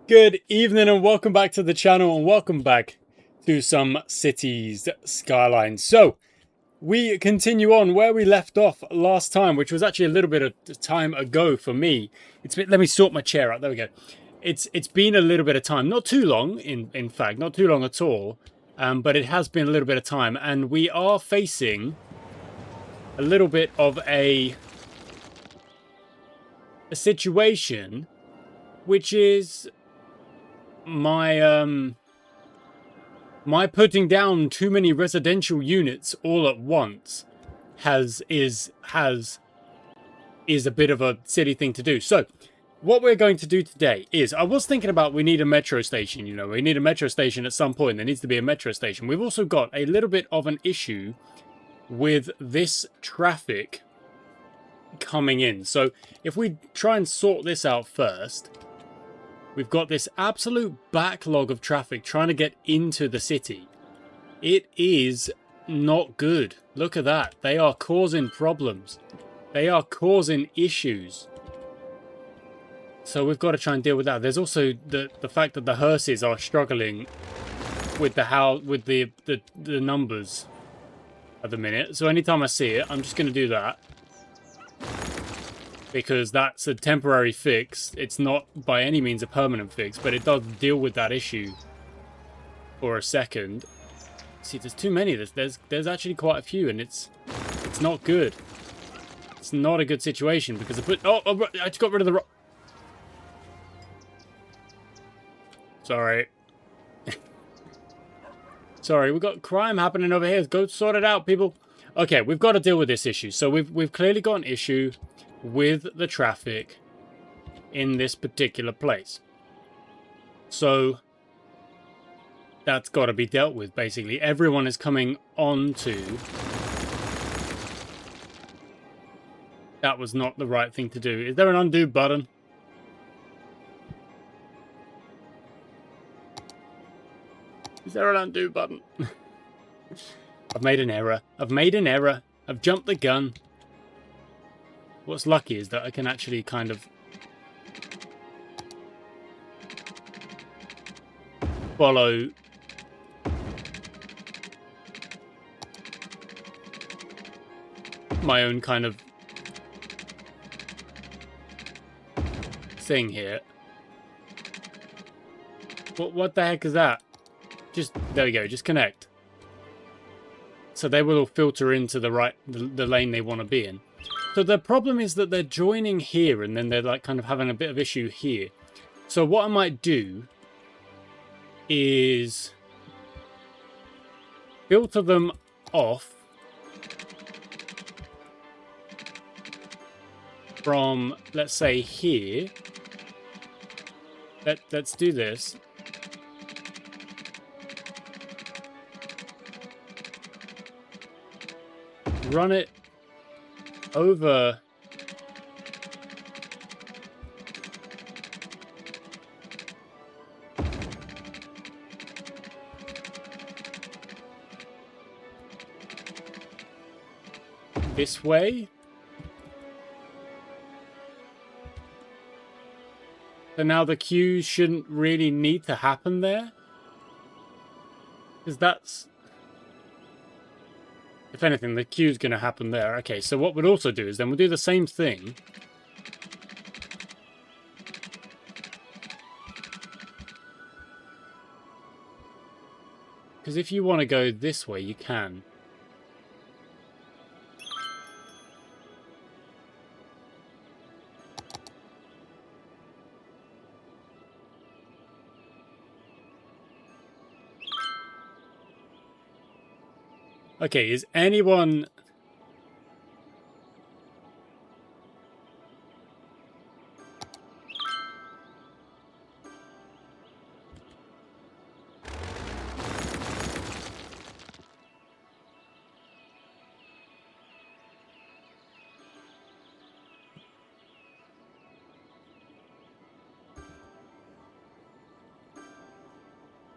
Good evening and welcome back to the channel and welcome back to some cities skylines. So we continue on where we left off last time, which was actually a little bit of time ago for me. Let me sort my chair out. There we go. It's been a little bit of time, not too long in fact, not too long at all, but it has been a little bit of time, and we are facing a little bit of a situation, which is my putting down too many residential units all at once is a bit of a silly thing to do. So what we're going to do today is, I was thinking about, we need a metro station. You know, we need a metro station at some point. There needs to be a metro station. We've also got a little bit of an issue with this traffic coming in. So if we try and sort this out first, we've got this absolute backlog of traffic trying to get into the city. It is not good. Look at that. They are causing problems. They are causing issues. So we've got to try and deal with that. There's also the fact that the hearses are struggling with the numbers at the minute. So anytime I see it, I'm just going to do that, because that's a temporary fix. It's not by any means a permanent fix, but it does deal with that issue for a second. See, there's too many. There's actually quite a few, and it's not good. It's not a good situation because I just got rid of the Sorry. Sorry, we've got crime happening over here. Go sort it out, people. Okay, we've got to deal with this issue. So we've clearly got an issue with the traffic in this particular place. So that's got to be dealt with, basically. Everyone is coming onto... That was not the right thing to do. Is there an undo button? Is there an undo button? I've made an error. I've made an error. I've jumped the gun. What's lucky is that I can actually kind of follow my own kind of thing here. What the heck is that? There we go, just connect. So they will all filter into the lane they want to be in. So the problem is that they're joining here, and then they're like kind of having a bit of issue here. So what I might do is filter them off from, let's say, here. Let's do this. Run it over this way. So now the queues shouldn't really need to happen there, because that's... If anything, the queue's going to happen there. Okay, so what we'll also do is then we'll do the same thing. Because if you want to go this way, you can. Okay, is anyone...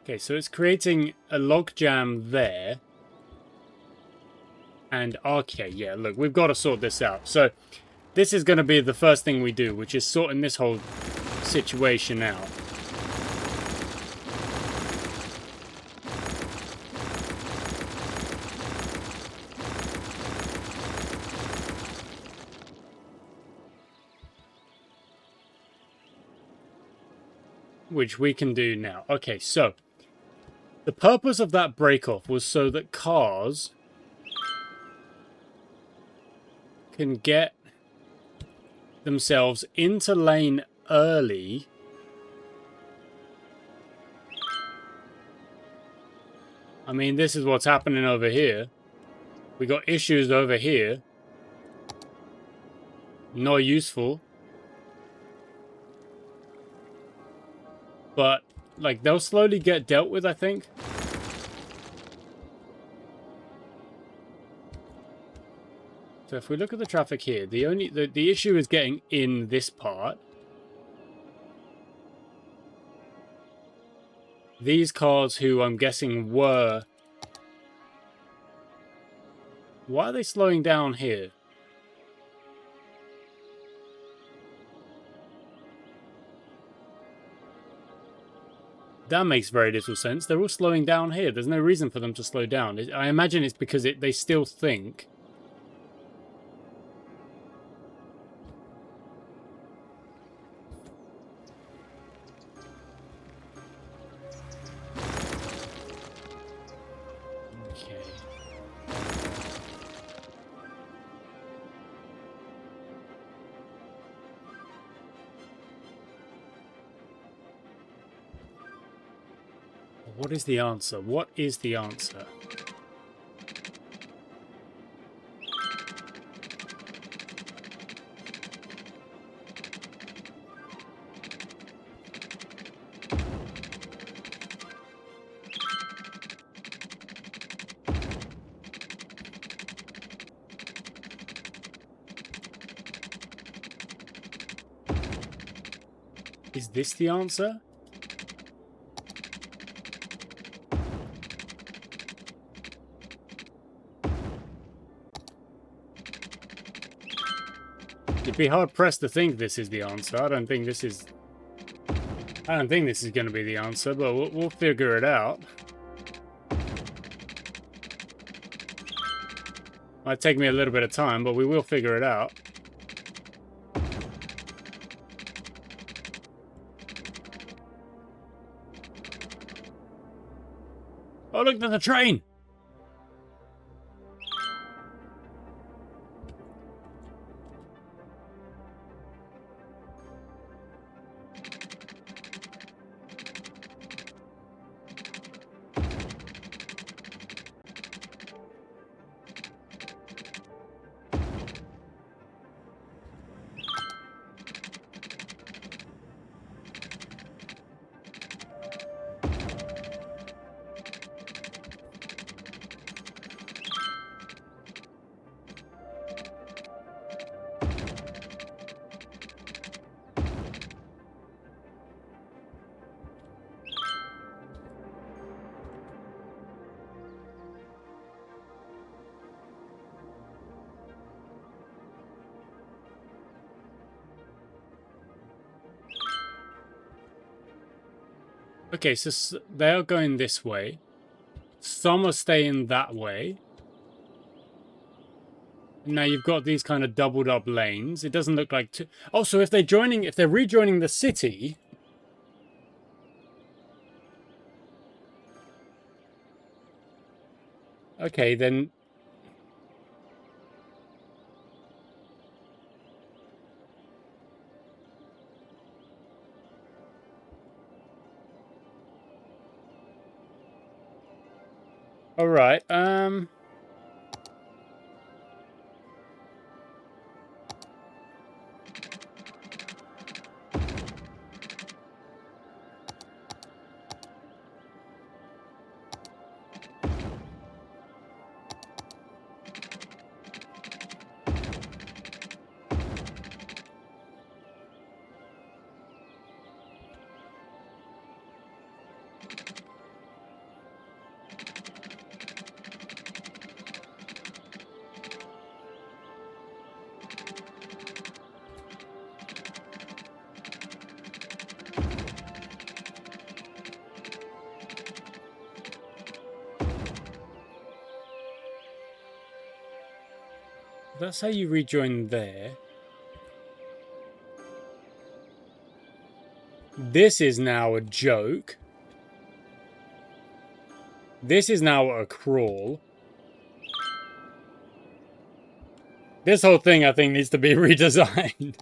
Okay, so it's creating a logjam there. And okay, yeah, look, we've got to sort this out. So this is going to be the first thing we do, which is sorting this whole situation out. which we can do now. Okay, so the purpose of that break-off was so that cars can get themselves into lane early I mean, this is what's happening over here. We got issues over here. Not useful. But, like, they'll slowly get dealt with, I think. So if we look at the traffic here, the issue is getting in this part. These cars who I'm guessing were... Why are they slowing down here? That makes very little sense. They're all slowing down here. There's no reason for them to slow down. I imagine it's because they still think... What is the answer? What is the answer? Is this the answer? You'd be hard pressed to think this is the answer. I don't think this is going to be the answer, but we'll figure it out. Might take me a little bit of time, but we will figure it out. Oh, look, there's a train! Okay, so they are going this way. Some are staying that way. Now you've got these kind of doubled up lanes. It doesn't look like... Oh, so if they're rejoining the city... Okay, then... Alright, that's how you rejoin there. This is now a joke. This is now a crawl. This whole thing, I think, needs to be redesigned.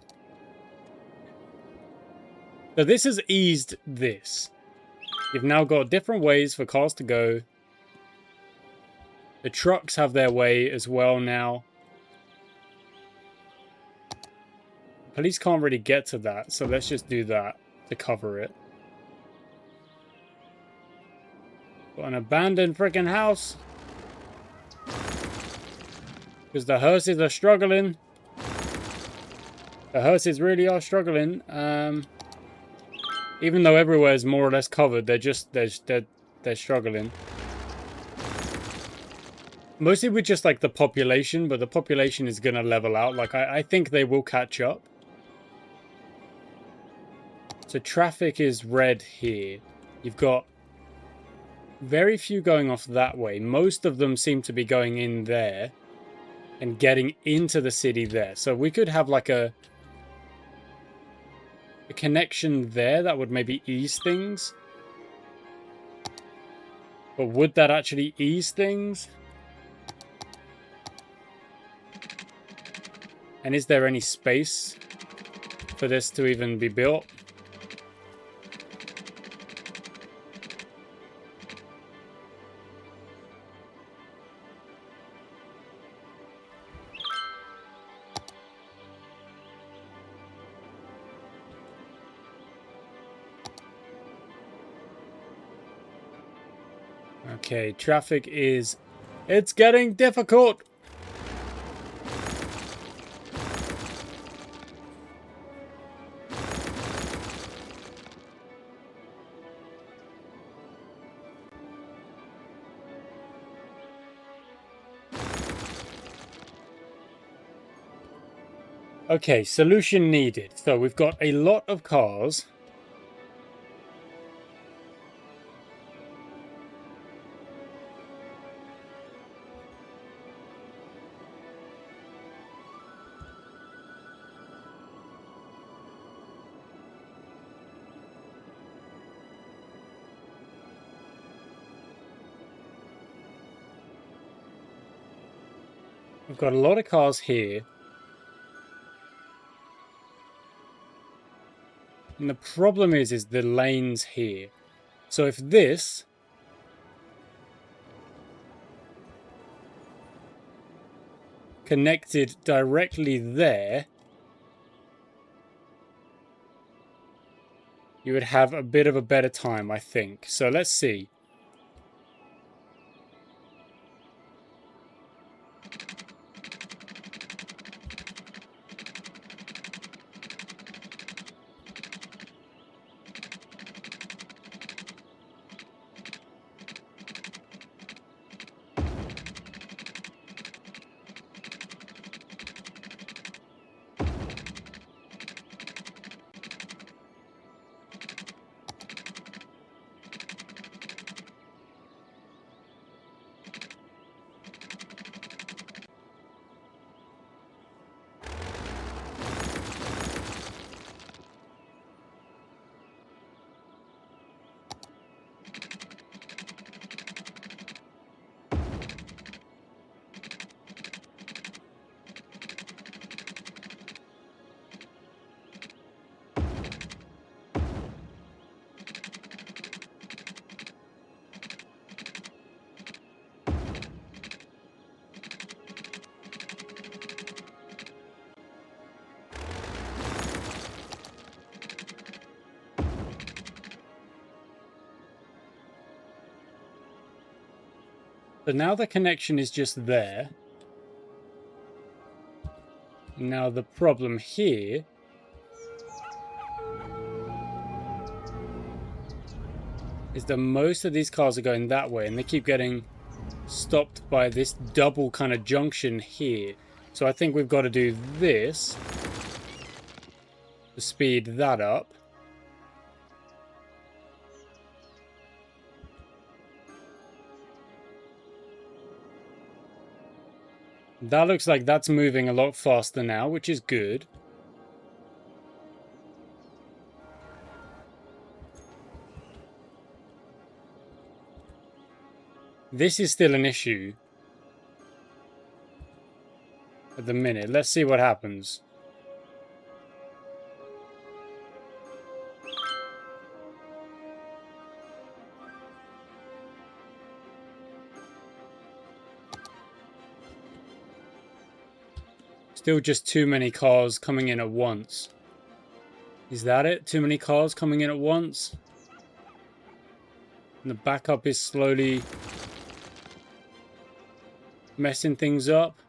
So this has eased this. You've now got different ways for cars to go. The trucks have their way as well now. Police can't really get to that, so let's just do that to cover it. Got an abandoned freaking house. Because the hearses are struggling. The hearses really are struggling. Even though everywhere is more or less covered, they're struggling. Mostly with just like the population, but the population is gonna level out. Like I think they will catch up. So traffic is red here. You've got very few going off that way. Most of them seem to be going in there and getting into the city there. So we could have like a connection there that would maybe ease things. But would that actually ease things? And is there any space for this to even be built? Okay, traffic is... It's getting difficult! Okay, solution needed. So we've got a lot of cars. We've got a lot of cars here. And the problem is the lanes here. So if this connected directly there, you would have a bit of a better time, I think. So let's see. So now the connection is just there. Now the problem here is that most of these cars are going that way and they keep getting stopped by this double kind of junction here. So I think we've got to do this to speed that up. That looks like that's moving a lot faster now, which is good. This is still an issue at the minute. Let's see what happens. Still just too many cars coming in at once. Is that it? Too many cars coming in at once? And the backup is slowly messing things up.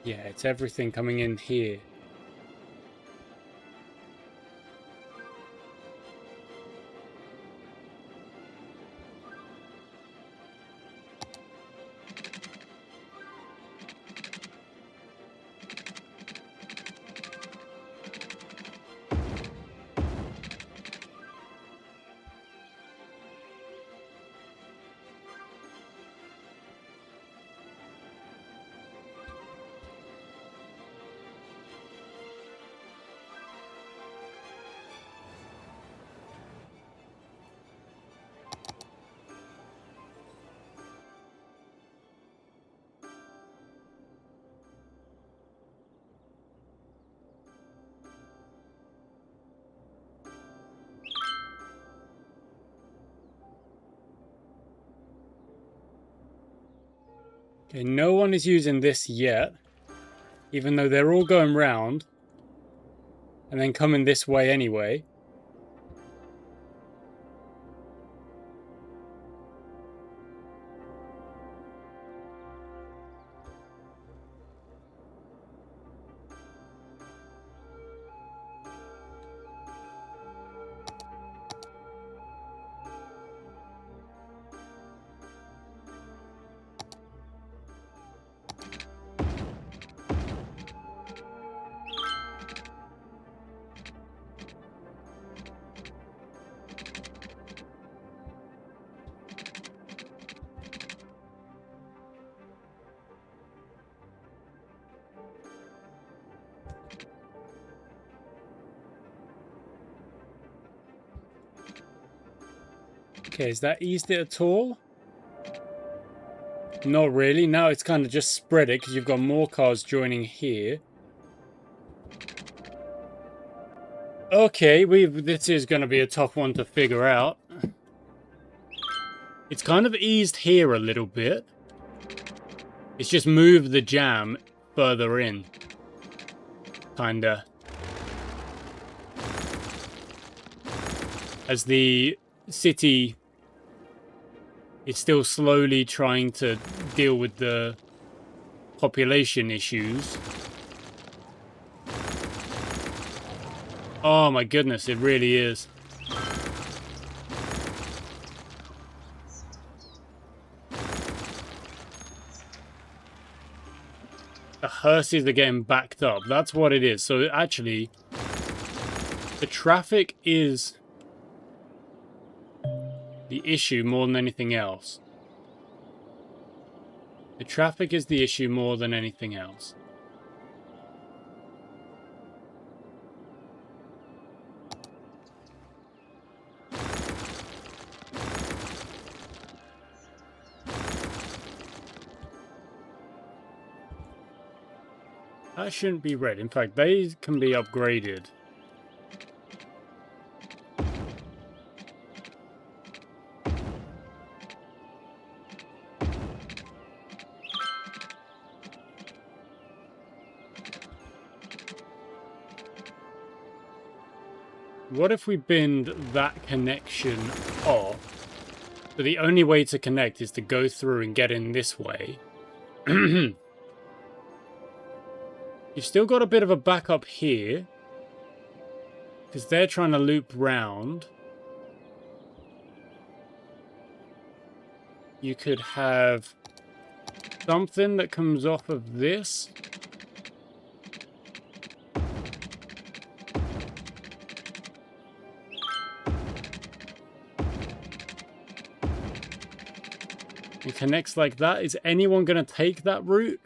Yeah, it's everything coming in here. Okay, no one is using this yet, even though they're all going round and then coming this way anyway. Okay, is that eased it at all? Not really. Now it's kind of just spread it because you've got more cars joining here. Okay, this is going to be a tough one to figure out. It's kind of eased here a little bit. It's just moved the jam further in. Kinda. As the city is still slowly trying to deal with the population issues. Oh my goodness, it really is. The hearses are getting backed up. That's what it is. So actually, the traffic is the issue more than anything else. The traffic is the issue more than anything else. That shouldn't be red. In fact, they can be upgraded. What if we binned that connection off? So the only way to connect is to go through and get in this way. You've still got a bit of a backup here, because they're trying to loop round. You could have something that comes off of this. It connects like that. Is anyone going to take that route?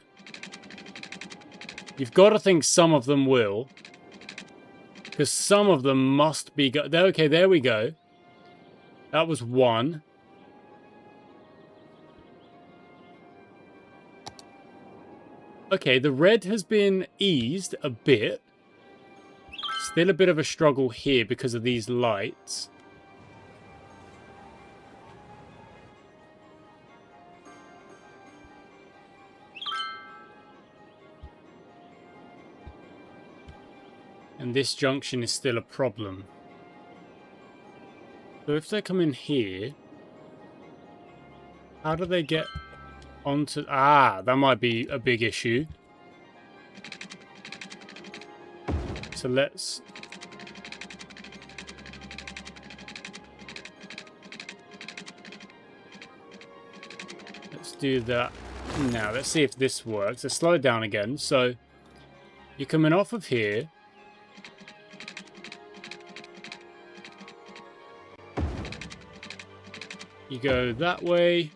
You've got to think some of them will. Because some of them must be... Okay, there we go. That was one. Okay, the red has been eased a bit. Still a bit of a struggle here because of these lights. And this junction is still a problem. So if they come in here, how do they get onto... Ah, that might be a big issue. So let's... Let's do that. Now, let's see if this works. Let's slow it down again. So, you're coming off of here. You go that way.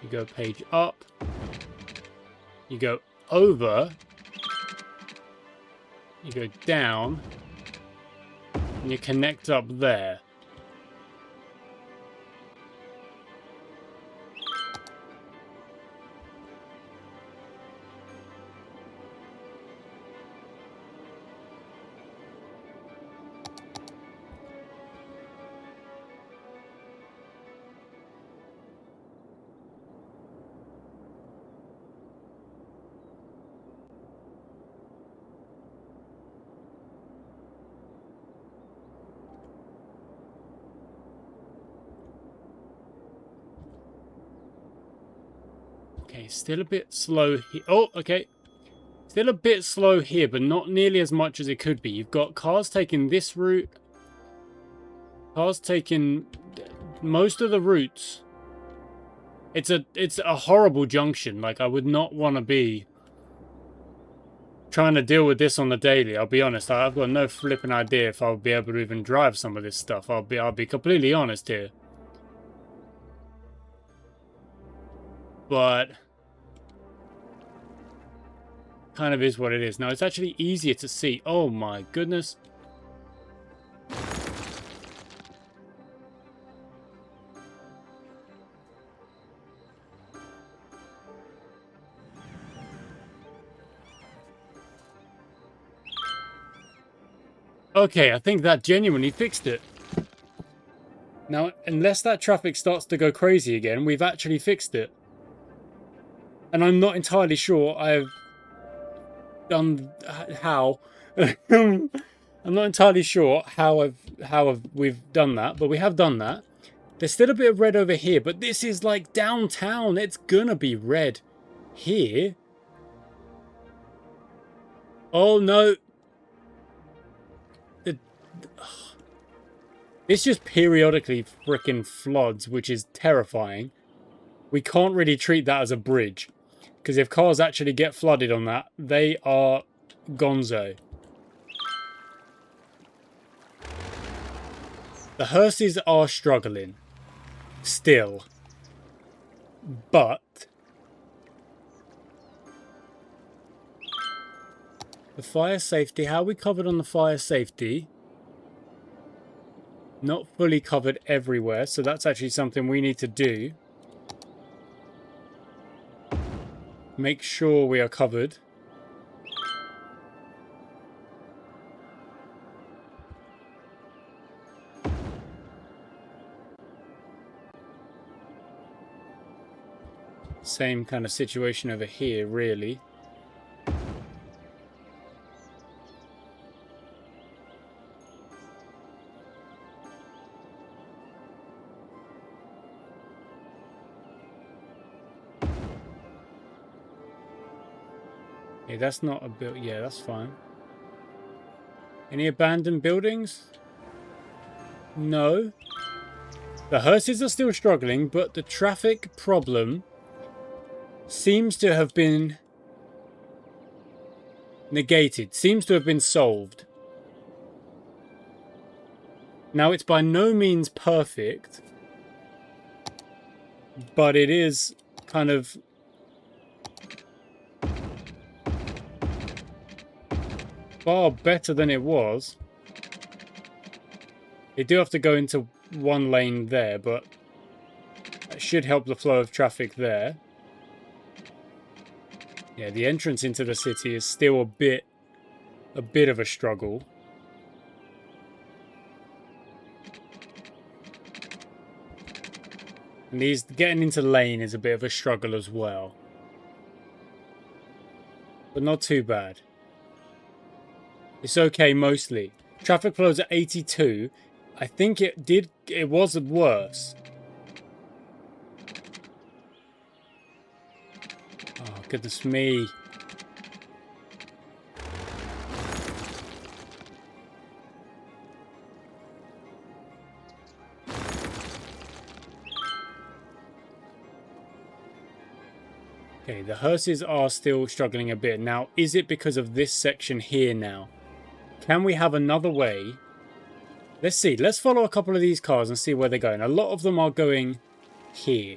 You go page up. You go over. You go down. And you connect up there. Okay, still a bit slow here. Oh, okay. Still a bit slow here, but not nearly as much as it could be. You've got cars taking this route. Cars taking most of the routes. It's a horrible junction. Like, I would not want to be trying to deal with this on the daily. I'll be honest. I've got no flipping idea if I'll be able to even drive some of this stuff. I'll be completely honest here. But kind of is what it is. Now, it's actually easier to see. Oh my goodness. Okay, I think that genuinely fixed it. Now, unless that traffic starts to go crazy again, we've actually fixed it. And I'm not entirely sure I've done how. I'm not entirely sure how we've done that, but we have done that. There's still a bit of red over here, but this is like downtown. It's gonna be red here. Oh no. This just periodically frickin' floods, which is terrifying. We can't really treat that as a bridge. Because if cars actually get flooded on that, they are gonzo. The hearses are struggling. Still. But the fire safety, how are we covered on the fire safety? Not fully covered everywhere, so that's actually something we need to do. Make sure we are covered. Same kind of situation over here, really. Okay, that's not a build. Yeah, that's fine. Any abandoned buildings? No. The hearses are still struggling, but the traffic problem seems to have been negated. Seems to have been solved. Now, it's by no means perfect, but it is kind of far better than it was. They do have to go into one lane there, but that should help the flow of traffic there. Yeah, the entrance into the city is still a bit of a struggle. And these getting into lane is a bit of a struggle as well. But not too bad. It's okay mostly. Traffic flows at 82. I think it was worse. Oh, goodness me. Okay, the hearses are still struggling a bit. Now, is it because of this section here now? Can we have another way? Let's see. Let's follow a couple of these cars and see where they're going. A lot of them are going here.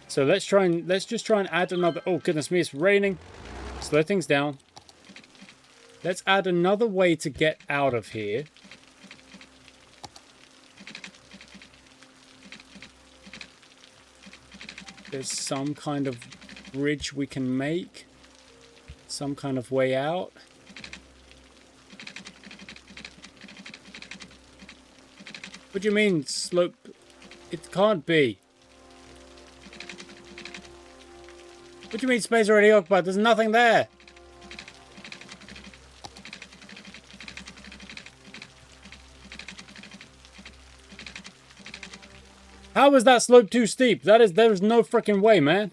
So let's just try and add another... Oh, goodness me, it's raining. Slow things down. Let's add another way to get out of here. There's some kind of bridge we can make. Some kind of way out. What do you mean, slope? It can't be. What do you mean, space already occupied? There's nothing there. How is that slope too steep? There is no freaking way, man.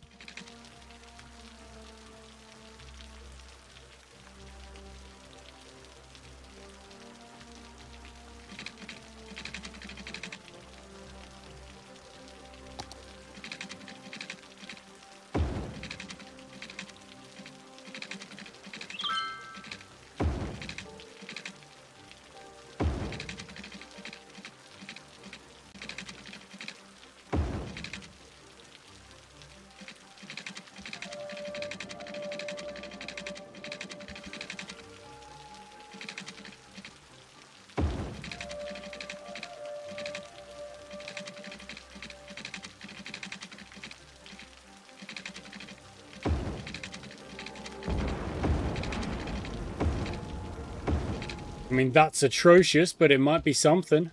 I mean, that's atrocious, but it might be something.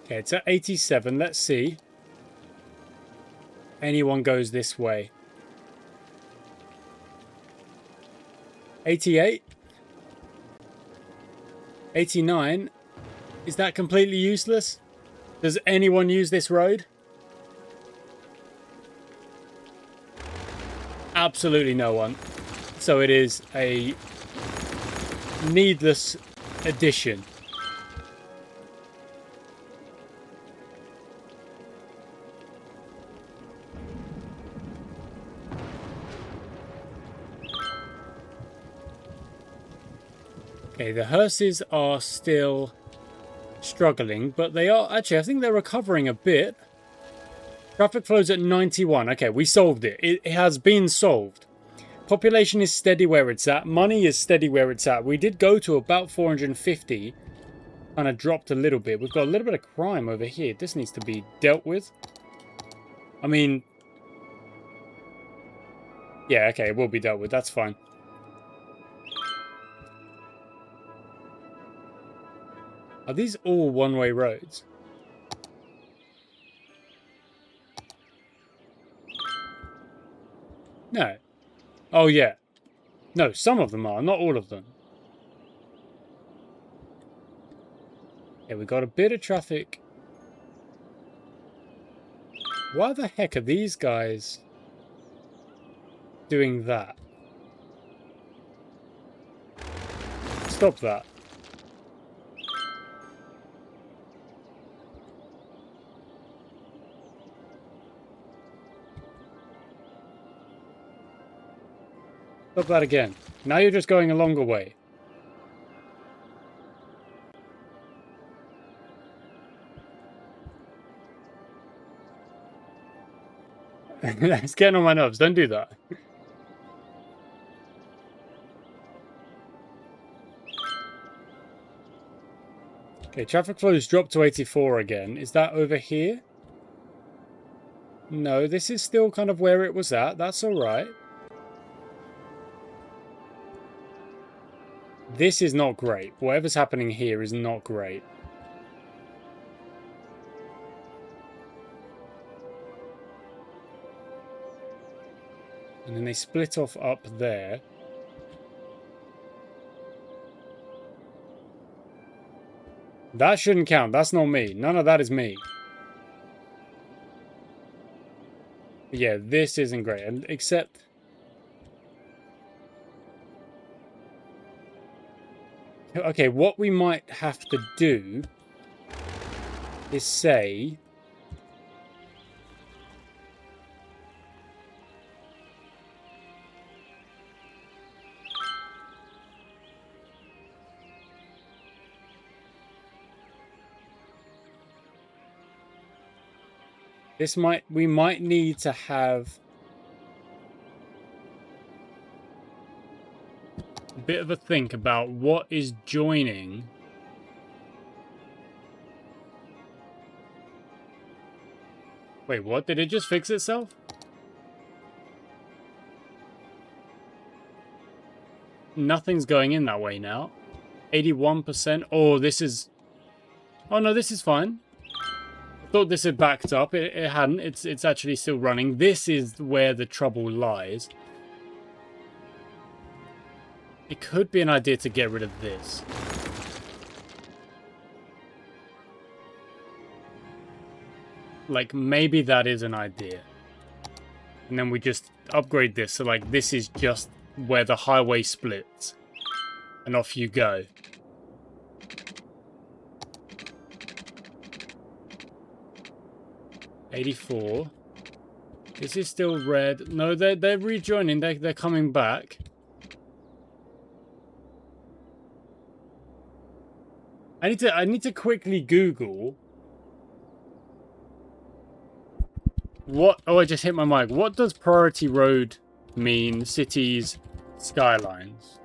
Okay, it's at 87. Let's see. Anyone goes this way. 88? 89? Is that completely useless? Does anyone use this road? Absolutely no one. So it is a needless addition. Okay, the hearses are still struggling, but they are... Actually, I think they're recovering a bit. Traffic flows at 91. Okay, we solved it. It has been solved. Population is steady where it's at. Money is steady where it's at. We did go to about 450. Kind of dropped a little bit. We've got a little bit of crime over here. This needs to be dealt with. I mean... Yeah, okay, it will be dealt with. That's fine. Are these all one-way roads? No. Oh, yeah. No, some of them are, not all of them. Yeah, we got a bit of traffic. Why the heck are these guys doing that? Stop that. Stop that again. Now you're just going a longer way. It's getting on my nerves. Don't do that. Okay, traffic flow has dropped to 84 again. Is that over here? No, this is still kind of where it was at. That's alright. This is not great. Whatever's happening here is not great. And then they split off up there. That shouldn't count. That's not me. None of that is me. But yeah, this isn't great. And except... Okay, what we might have to do is say... we might need to have a bit of a think about what is joining. Wait, what? Did it just fix itself? Nothing's going in that way now. 81%. Oh, this is... Oh, no, this is fine. I thought this had backed up. It hadn't. It's actually still running. This is where the trouble lies. It could be an idea to get rid of this. Like, maybe that is an idea. And then we just upgrade this. So, like, this is just where the highway splits. And off you go. $84. This is still red. No, they're rejoining. They're coming back. I need to quickly Google what. Oh, I just hit my mic. What does priority road mean? Cities, skylines.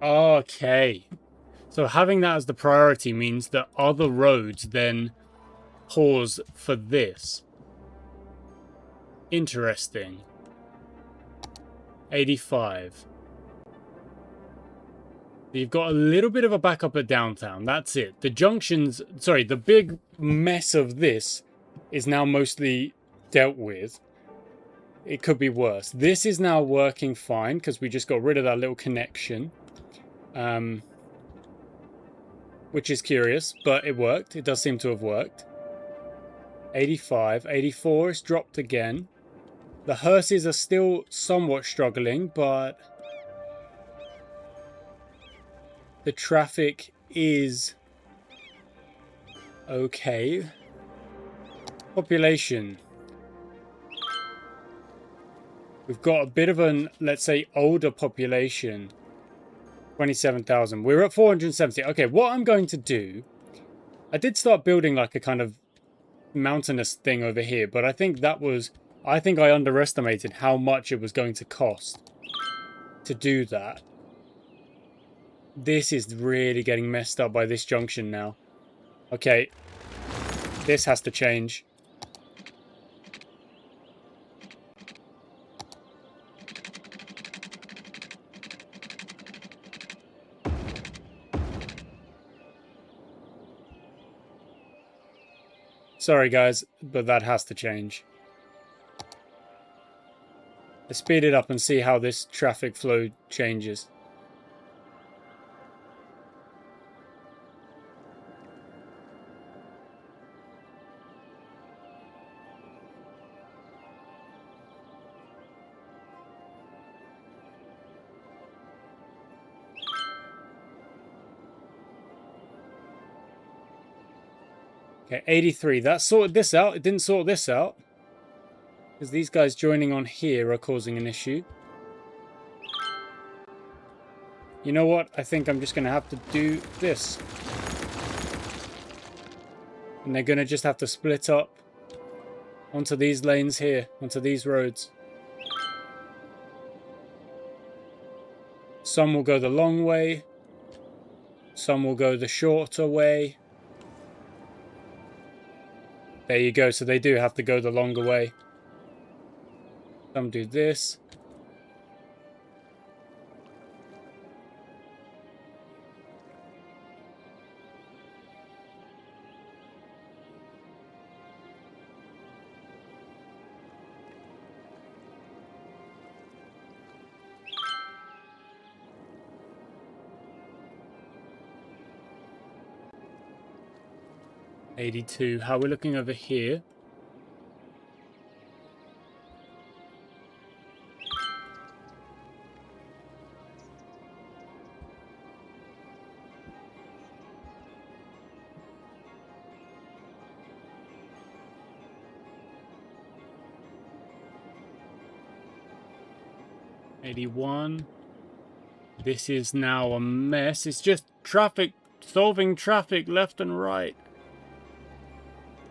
Okay. So having that as the priority means that other roads then pause for this. Interesting. 85. You've got a little bit of a backup at downtown. That's it. The junctions... Sorry, the big mess of this is now mostly dealt with. It could be worse. This is now working fine because we just got rid of that little connection. Which is curious, but it worked. It does seem to have worked. 85. 84 is dropped again. The hearses are still somewhat struggling, but the traffic is okay. Population. We've got a bit of an, let's say, older population. 27,000. We're at 470. Okay, what I'm going to do... I did start building like a kind of mountainous thing over here, but I think that was... I think I underestimated how much it was going to cost to do that. This is really getting messed up by this junction now. Okay. This has to change. Sorry guys, but that has to change. Let's speed it up and see how this traffic flow changes. Okay, 83. That sorted this out. It didn't sort this out. Because these guys joining on here are causing an issue. You know what? I think I'm just going to have to do this. And they're going to just have to split up onto these lanes here, onto these roads. Some will go the long way. Some will go the shorter way. There you go. So they do have to go the longer way. Some do this. $82. How we're looking over here. $81. This is now a mess. It's just traffic, solving traffic left and right.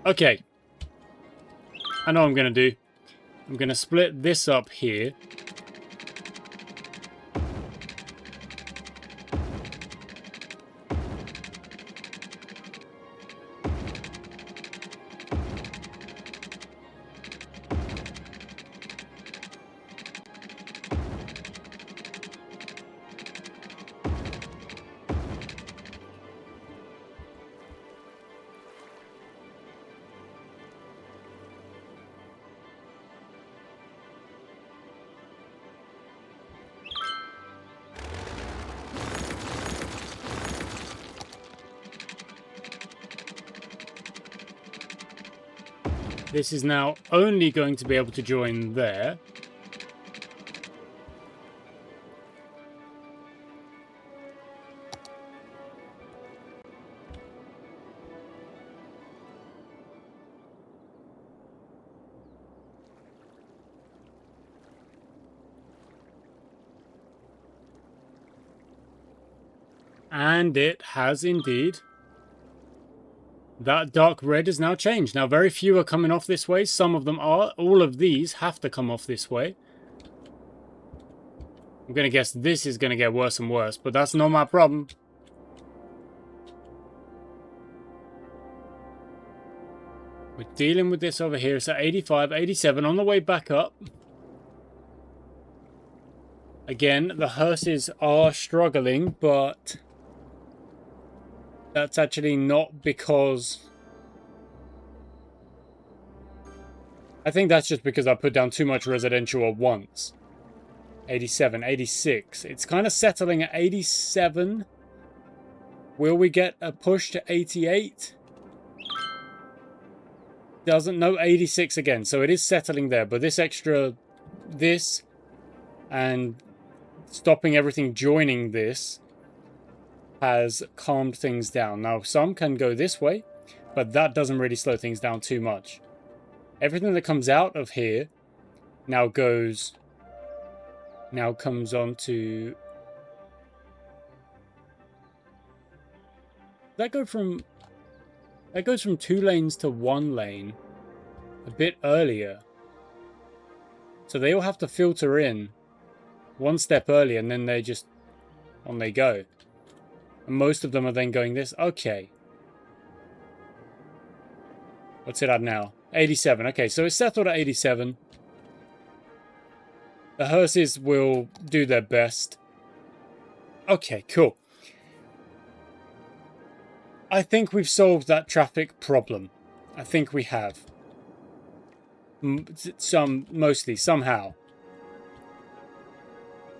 Okay. I know what I'm going to do. I'm going to split this up here. This is now only going to be able to join there. And it has indeed. That dark red is now changed. Now, very few are coming off this way. Some of them are. All of these have to come off this way. I'm going to guess this is going to get worse and worse, but that's not my problem. We're dealing with this over here. It's at 85, 87 on the way back up. Again, the hearses are struggling, but that's actually not because... I think that's just because I put down too much residential at once. 87, 86. It's kind of settling at 87. Will we get a push to 88? Doesn't. No, 86 again. So it is settling there. But this extra... This... And stopping everything joining this has calmed things down. Now, some can go this way, but that doesn't really slow things down too much. Everything that comes out of here now comes on to... That goes from 2 lanes to 1 lane a bit earlier. So they all have to filter in 1 step earlier, and then they just... on they go. And most of them are then going this. Okay. What's it at now? 87. Okay, so it's settled at 87. The hearses will do their best. Okay, cool. I think we've solved that traffic problem. I think we have. Mostly, somehow.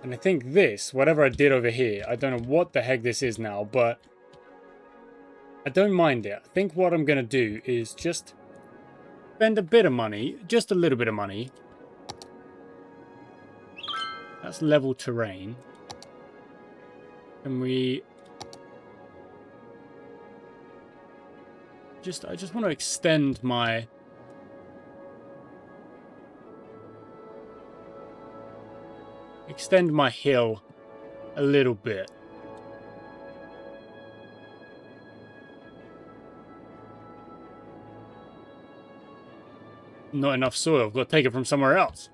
And I think this, whatever I did over here, I don't know what the heck this is now, but I don't mind it. I think what I'm going to do is just spend a bit of money, just a little bit of money. That's level terrain. And we I just want to extend my... hill a little bit. Not enough soil. I've got to take it from somewhere else.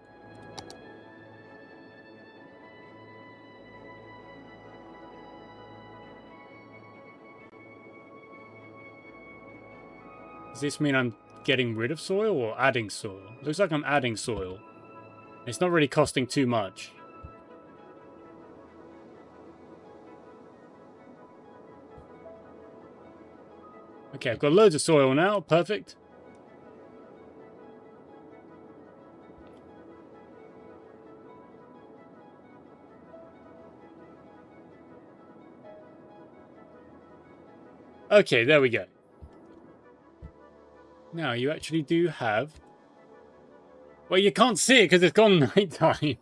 Does this mean I'm getting rid of soil or adding soil? Looks like I'm adding soil. It's not really costing too much. Okay, I've got loads of soil now. Perfect. Okay, there we go. Now, you actually do have... Well, you can't see it because it's gone nighttime.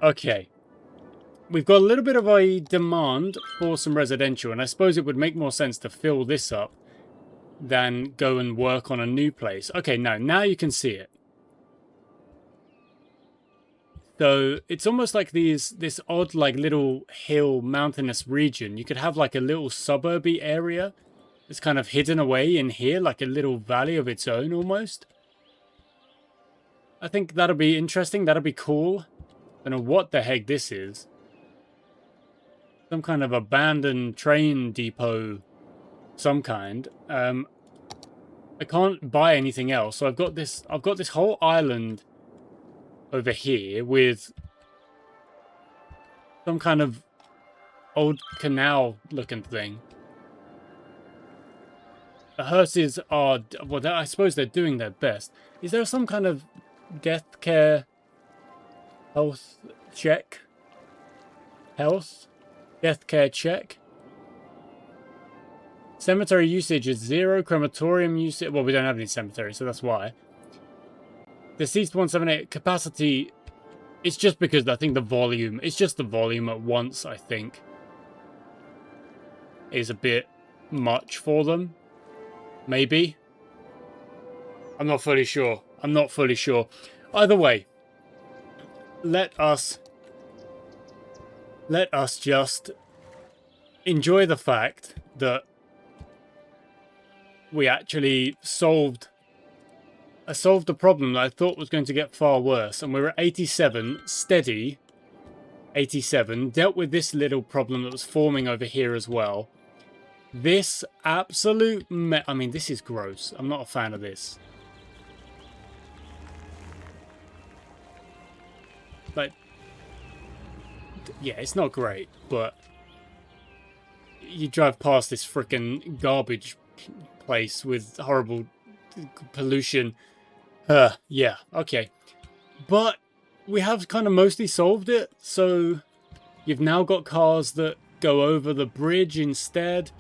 Okay. We've got a little bit of a demand for some residential, and I suppose it would make more sense to fill this up than go and work on a new place. Okay, now you can see it. So, it's almost like this odd, like, little hill mountainous region. You could have, like, a little suburby area. It's kind of hidden away in here, like a little valley of its own, almost. I think that'll be interesting. That'll be cool. I don't know what the heck this is. Some kind of abandoned train depot, some kind. I can't buy anything else, so I've got this whole island over here with some kind of old canal-looking thing. The hearses are... Well, I suppose they're doing their best. Is there some kind of death care... health check? Health? Death care check? Cemetery usage is 0. Crematorium usage... Well, we don't have any cemetery, so that's why. Deceased 178. Capacity... It's just because I think the volume... It's just the volume at once, I think. Is a bit much for them. Maybe. I'm not fully sure. I'm not fully sure. Either way, let us just enjoy the fact that we actually solved a problem that I thought was going to get far worse, and we're at 87, steady 87, dealt with this little problem that was forming over here as well. This absolute I mean, this is gross. I'm not a fan of this. Like, yeah, it's not great, but you drive past this frickin' garbage place with horrible pollution. Yeah, okay. But we have kind of mostly solved it, so you've now got cars that go over the bridge instead.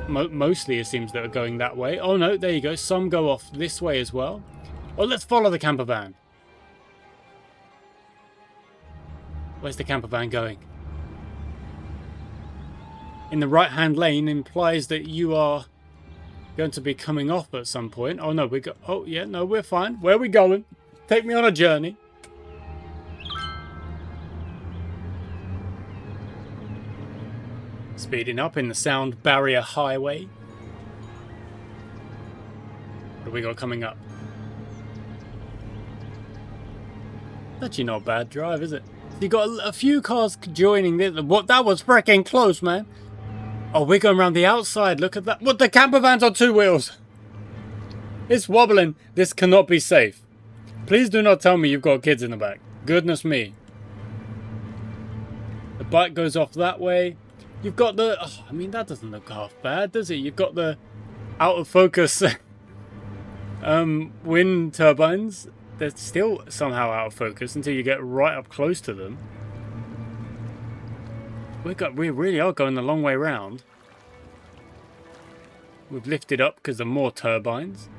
Mostly it seems that are going that way. Oh no, there you go. Some go off this way as well. Oh, let's follow the camper van. Where's the camper van going? In the right-hand lane implies that you are going to be coming off at some point. Oh no, oh yeah, no, we're fine. Where are we going? Take me on a journey. Speeding up in the sound barrier highway. What have we got coming up? Actually not a bad drive, is it? You got a few cars joining this. What? That was freaking close, man. Oh, we're going around the outside. Look at that. What? The camper van's on 2 wheels. It's wobbling. This cannot be safe. Please do not tell me you've got kids in the back. Goodness me. The bike goes off that way. You've got the... Oh, I mean, that doesn't look half bad, does it? You've got the out of focus wind turbines. They're still somehow out of focus until you get right up close to them. We really are going the long way round. We've lifted up because of more turbines.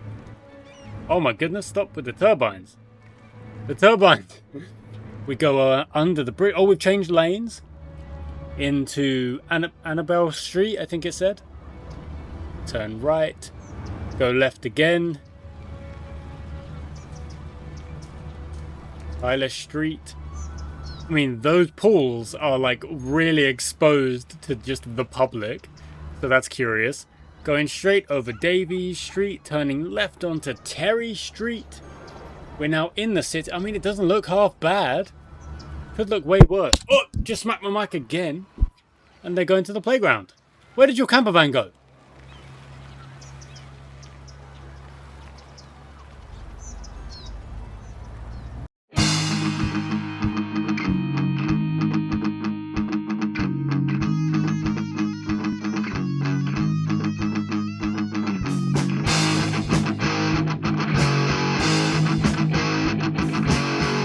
Oh my goodness, stop with the turbines. The turbines. We go under the bridge. Oh, we've changed lanes into Annabelle Street, I think it said. turn right, go left again. Tyler Street. I mean, those pools are like really exposed to just the public, so that's curious. Going straight over Davies Street, turning left onto Terry Street. We're now in the city. I mean, it doesn't look half bad. Could look way worse. Oh, just smacked my mic again. And they're going to the playground. Where did your camper van go?